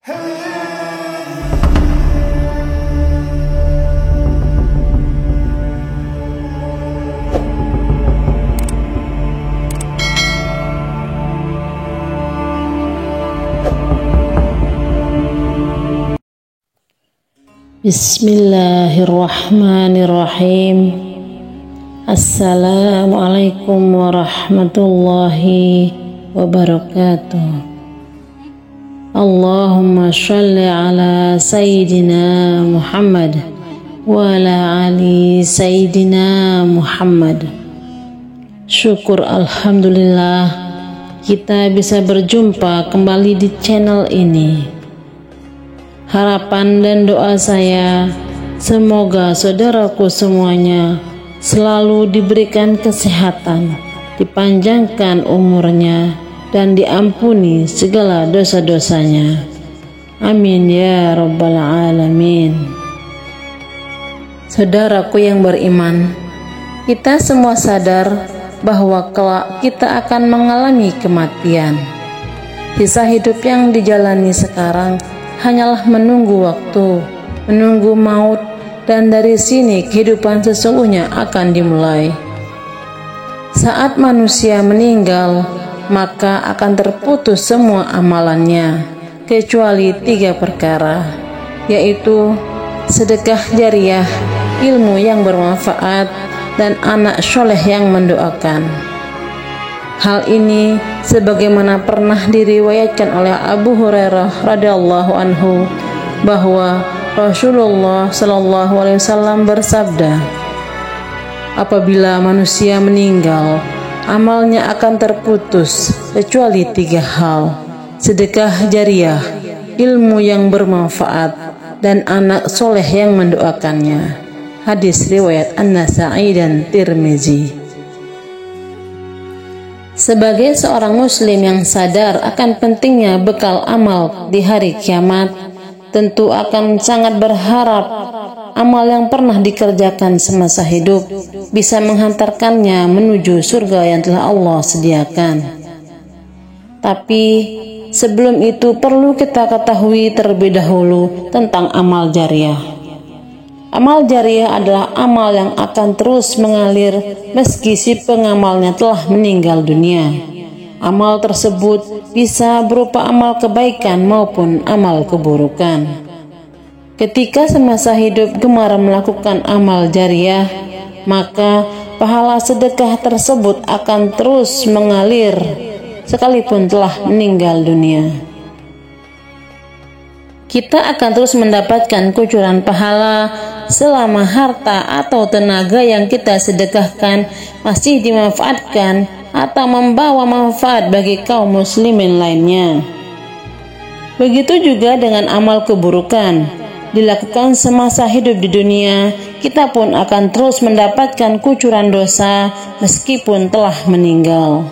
Bismillahirrahmanirrahim. Assalamualaikum warahmatullahi wabarakatuh. Allahumma sholli ala Sayyidina Muhammad wa ala ali Sayyidina Muhammad. Syukur alhamdulillah kita bisa berjumpa kembali di channel ini. Harapan dan doa saya, semoga saudaraku semuanya selalu diberikan kesehatan, dipanjangkan umurnya, dan diampuni segala dosa-dosanya. Amin ya rabbal alamin. Saudaraku yang beriman, kita semua sadar bahwa kelak kita akan mengalami kematian. Kisah hidup yang dijalani sekarang hanyalah menunggu waktu, menunggu maut, dan dari sini kehidupan sesungguhnya akan dimulai. Saat manusia meninggal, maka akan terputus semua amalannya, kecuali 3 perkara, yaitu sedekah jariah, ilmu yang bermanfaat, dan anak soleh yang mendoakan. Hal ini sebagaimana pernah diriwayatkan oleh Abu Hurairah radhiyallahu anhu bahwa Rasulullah shallallahu alaihi wasallam bersabda, apabila manusia meninggal, amalnya akan terputus kecuali 3 hal: sedekah jariah, ilmu yang bermanfaat, dan anak soleh yang mendoakannya. Hadis riwayat An-Nasa'i dan Tirmizi. Sebagai seorang muslim yang sadar akan pentingnya bekal amal di hari kiamat, tentu akan sangat berharap amal yang pernah dikerjakan semasa hidup bisa menghantarkannya menuju surga yang telah Allah sediakan. Tapi sebelum itu perlu kita ketahui terlebih dahulu tentang amal jariah. Amal jariah adalah amal yang akan terus mengalir meski si pengamalnya telah meninggal dunia. Amal tersebut bisa berupa amal kebaikan maupun amal keburukan. Ketika semasa hidup gemar melakukan amal jariah, maka pahala sedekah tersebut akan terus mengalir sekalipun telah meninggal dunia. Kita akan terus mendapatkan kucuran pahala selama harta atau tenaga yang kita sedekahkan masih dimanfaatkan atau membawa manfaat bagi kaum muslimin lainnya. Begitu juga dengan amal keburukan, dilakukan semasa hidup di dunia, kita pun akan terus mendapatkan kucuran dosa meskipun telah meninggal.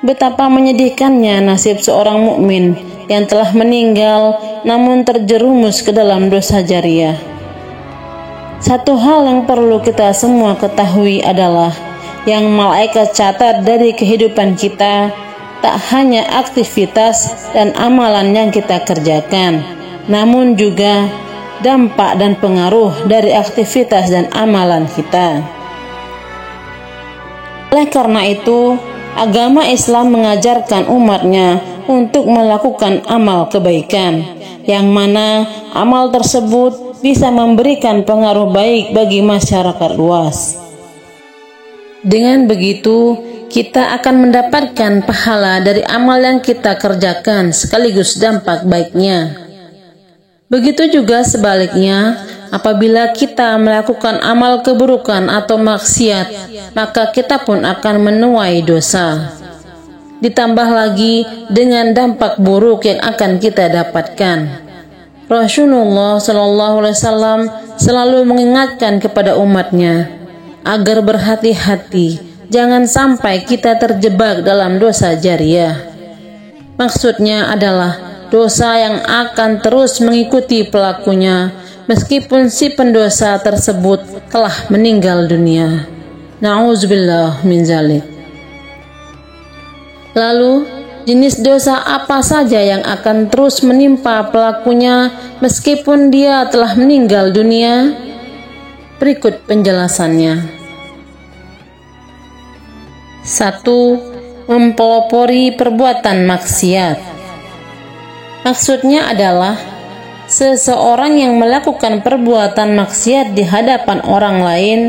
Betapa menyedihkannya nasib seorang mukmin yang telah meninggal namun terjerumus ke dalam dosa jariah. Satu hal yang perlu kita semua ketahui adalah yang malaikat catat dari kehidupan kita tak hanya aktivitas dan amalan yang kita kerjakan, namun juga dampak dan pengaruh dari aktivitas dan amalan kita. Oleh karena itu, agama Islam mengajarkan umatnya untuk melakukan amal kebaikan, yang mana amal tersebut bisa memberikan pengaruh baik bagi masyarakat luas. Dengan begitu, kita akan mendapatkan pahala dari amal yang kita kerjakan sekaligus dampak baiknya. Begitu juga sebaliknya, apabila kita melakukan amal keburukan atau maksiat, maka kita pun akan menuai dosa. Ditambah lagi dengan dampak buruk yang akan kita dapatkan. Rasulullah Shallallahu Alaihi Wasallam selalu mengingatkan kepada umatnya agar berhati-hati, jangan sampai kita terjebak dalam dosa jariah. Maksudnya adalah dosa yang akan terus mengikuti pelakunya meskipun si pendosa tersebut telah meninggal dunia. Na'udzubillah min zalik. Lalu jenis dosa apa saja yang akan terus menimpa pelakunya meskipun dia telah meninggal dunia? Berikut penjelasannya. 1. Mempelopori perbuatan maksiat. Maksudnya adalah seseorang yang melakukan perbuatan maksiat di hadapan orang lain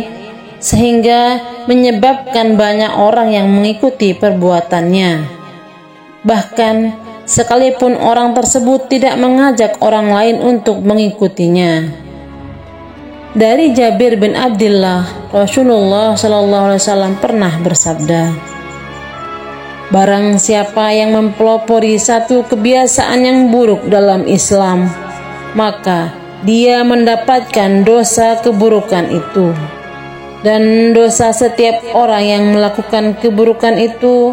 sehingga menyebabkan banyak orang yang mengikuti perbuatannya. Bahkan sekalipun orang tersebut tidak mengajak orang lain untuk mengikutinya. Dari Jabir bin Abdullah, Rasulullah SAW pernah bersabda, "Barang siapa yang mempelopori satu kebiasaan yang buruk dalam Islam, maka dia mendapatkan dosa keburukan itu. Dan dosa setiap orang yang melakukan keburukan itu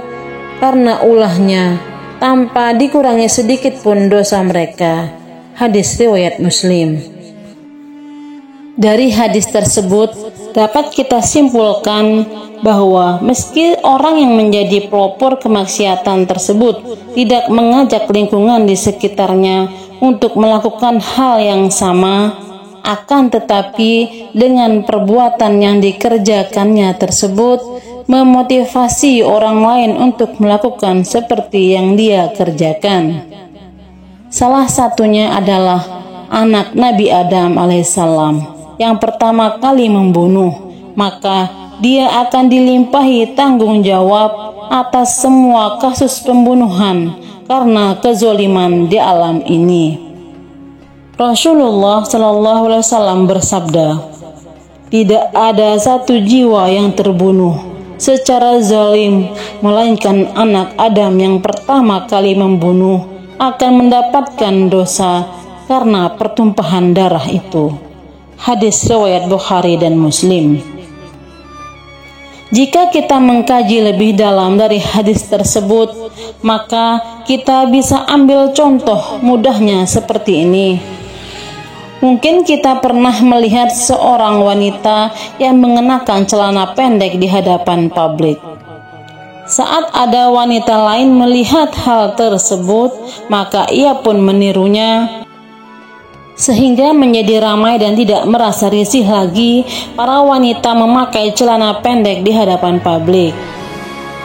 karena ulahnya, tanpa dikurangi sedikit pun dosa mereka." Hadis riwayat Muslim. Dari hadis tersebut dapat kita simpulkan bahwa meski orang yang menjadi pelopor kemaksiatan tersebut tidak mengajak lingkungan di sekitarnya untuk melakukan hal yang sama, akan tetapi dengan perbuatan yang dikerjakannya tersebut memotivasi orang lain untuk melakukan seperti yang dia kerjakan. Salah satunya adalah anak Nabi Adam alaihissalam yang pertama kali membunuh, maka dia akan dilimpahi tanggung jawab atas semua kasus pembunuhan karena kezoliman di alam ini. Rasulullah SAW bersabda, "Tidak ada satu jiwa yang terbunuh secara zalim, melainkan anak Adam yang pertama kali membunuh akan mendapatkan dosa karena pertumpahan darah itu." Hadis riwayat Bukhari dan Muslim. Jika kita mengkaji lebih dalam dari hadis tersebut, maka kita bisa ambil contoh mudahnya seperti ini. Mungkin kita pernah melihat seorang wanita yang mengenakan celana pendek di hadapan publik. Saat ada wanita lain melihat hal tersebut, maka ia pun menirunya, sehingga menjadi ramai dan tidak merasa risih lagi para wanita memakai celana pendek di hadapan publik.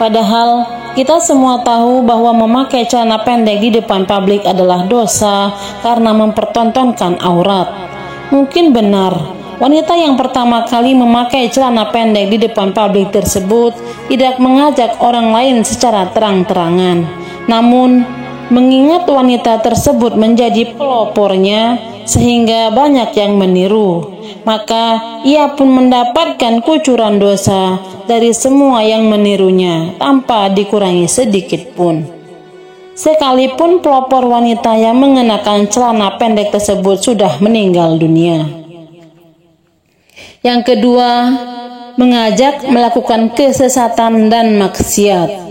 Padahal kita semua tahu bahwa memakai celana pendek di depan publik adalah dosa karena mempertontonkan aurat. Mungkin benar, wanita yang pertama kali memakai celana pendek di depan publik tersebut tidak mengajak orang lain secara terang-terangan. Namun, mengingat wanita tersebut menjadi pelopornya sehingga banyak yang meniru, maka ia pun mendapatkan kucuran dosa dari semua yang menirunya tanpa dikurangi sedikit pun. Sekalipun pelopor wanita yang mengenakan celana pendek tersebut sudah meninggal dunia. Yang kedua, mengajak melakukan kesesatan dan maksiat.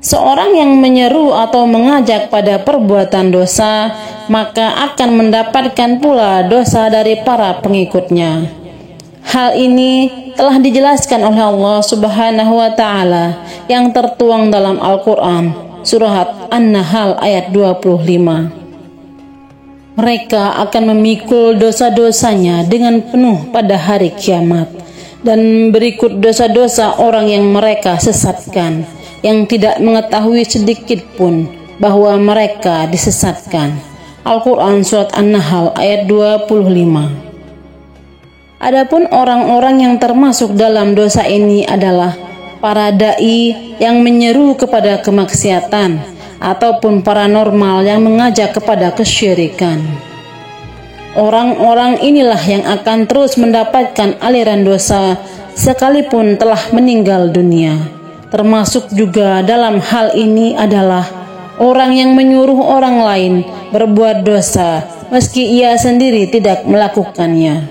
Seorang yang menyeru atau mengajak pada perbuatan dosa, maka akan mendapatkan pula dosa dari para pengikutnya. Hal ini telah dijelaskan oleh Allah Subhanahu wa Ta'ala yang tertuang dalam Al-Quran, Surat An-Nahl ayat 25. Mereka akan memikul dosa-dosanya dengan penuh pada hari kiamat, dan berikut dosa-dosa orang yang mereka sesatkan, yang tidak mengetahui sedikit pun bahwa mereka disesatkan. Al-Quran Surat An-Nahl ayat 25. Adapun orang-orang yang termasuk dalam dosa ini adalah para da'i yang menyeru kepada kemaksiatan ataupun paranormal yang mengajak kepada kesyirikan. Orang-orang inilah yang akan terus mendapatkan aliran dosa sekalipun telah meninggal dunia. Termasuk juga dalam hal ini adalah orang yang menyuruh orang lain berbuat dosa meski ia sendiri tidak melakukannya.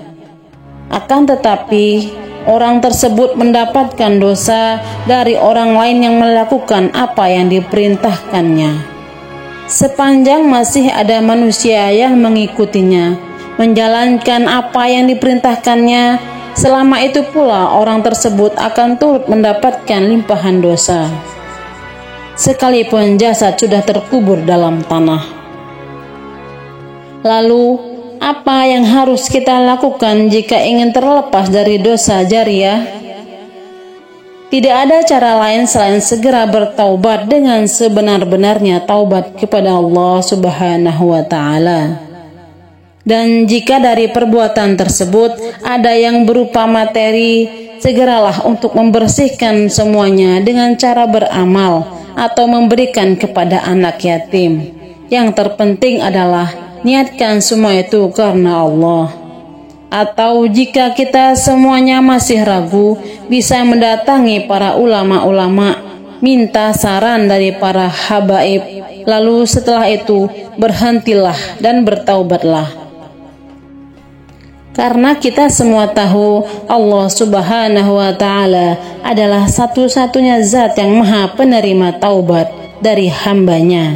Akan tetapi, orang tersebut mendapatkan dosa dari orang lain yang melakukan apa yang diperintahkannya. Sepanjang masih ada manusia yang mengikutinya, menjalankan apa yang diperintahkannya, selama itu pula orang tersebut akan turut mendapatkan limpahan dosa. sekalipun jasad sudah terkubur dalam tanah. Lalu, apa yang harus kita lakukan jika ingin terlepas dari dosa jariyah? Tidak ada cara lain selain segera bertaubat dengan sebenar-benarnya taubat kepada Allah Subhanahu wa Ta'ala. Dan jika dari perbuatan tersebut ada yang berupa materi, segeralah untuk membersihkan semuanya dengan cara beramal atau memberikan kepada anak yatim. Yang terpenting adalah niatkan semua itu karena Allah. Atau jika kita semuanya masih ragu, bisa mendatangi para ulama-ulama, minta saran dari para habaib, lalu setelah itu berhentilah dan bertaubatlah. Karena kita semua tahu Allah Subhanahu wa Ta'ala adalah satu-satunya zat yang maha penerima taubat dari hambanya.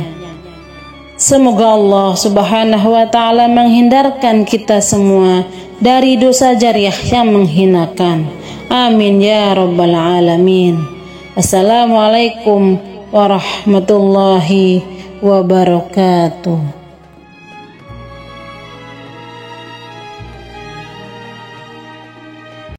Semoga Allah Subhanahu wa Ta'ala menghindarkan kita semua dari dosa jariyah yang menghinakan. Amin ya rabbal alamin. Assalamualaikum warahmatullahi wabarakatuh.